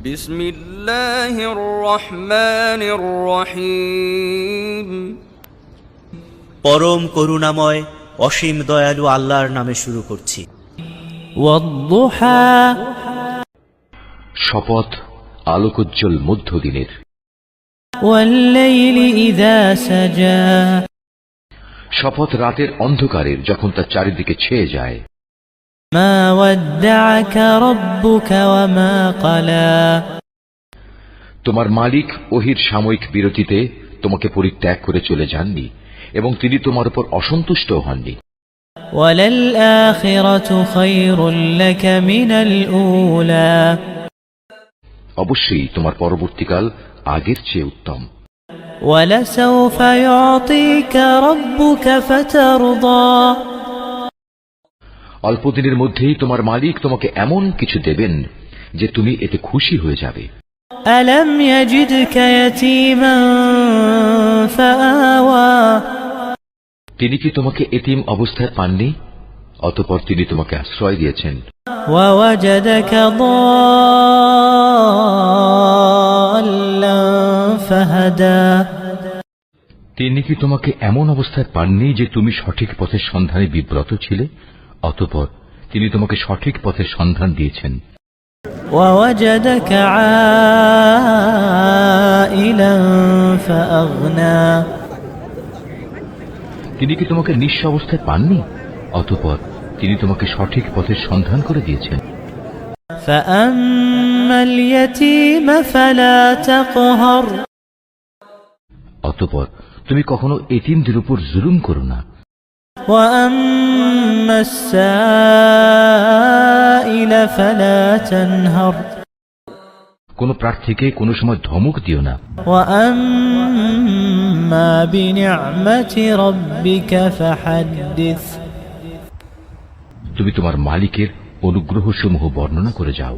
বিসমিল্লাহির রহমানির রহিম। পরম করুণাময় অসীম দয়ালু আল্লাহর নামে শুরু করছি। ওয়াদ-দুহা, শপথ আলোকোজ্জ্বল মধ্যদিনের। ওয়াল-লাইলি ইযা সাজা, শপথ রাতের অন্ধকারের যখন তা চারিদিকে ছেয়ে যায়। মা ওয়াদ্দা'আকা রাব্বুকা ওয়া মা ক্বালা, তোমার মালিক ওহির সাময়িক বিরতিতে তোমাকে পরিত্যাগ করে চলে যাননি এবং তিনি তোমার উপর অসন্তুষ্ট হননি। ওয়ালাল আখিরাতু খায়রুল লাকা মিনাল উলা, অবশ্যই তোমার পরবর্তীকাল আগের চেয়ে উত্তম। ওয়ালাসাউফা ইউতিকা রাব্বুকা ফাতারদা, অল্পদিনের মধ্যেই তোমার মালিক তোমাকে এমন কিছু দেবেন যে তুমি এতে খুশি হয়ে যাবে। আলাম ইয়াজিদকা ইয়াতীমান ফাআওয়া, তিনি কি তোমাকে এতিম অবস্থায় পাননি? অতঃপর তিনি তোমাকে আশ্রয় দিয়েছেন। ওয়া ওয়াজাদাকা দাল্লান ফাহাদা, তিনি কি তোমাকে এমন অবস্থায় পাননি যে তুমি সঠিক পথের সন্ধানে বিব্রত ছিলে? অতঃপর তিনি তোমাকে সঠিক পথের সন্ধান দিয়েছেন। ওয়া ওয়াজাদাকা আইলান ফাআগনা, তিনি কি তোমাকে নিঃস্ব অবস্থায় পাননি? অতঃপর তিনি তোমাকে সঠিক পথের সন্ধান করে দিয়েছেন। ফাআম্মাল ইয়াতীমা ফালা তাকহার, অতঃপর তুমি কখনো এতিমদের উপর জুলুম করো না। ওয়া আম্মাস সাইলা ফালা তানহার, কোন প্রার্থীকে কোনো সময় ধমক দিও না। ওয়া আম্মা বিনি'মাতি রাব্বিকা ফাহাদ্দিস, তুমি তোমার মালিকের অনুগ্রহসমূহ বর্ণনা করে যাও।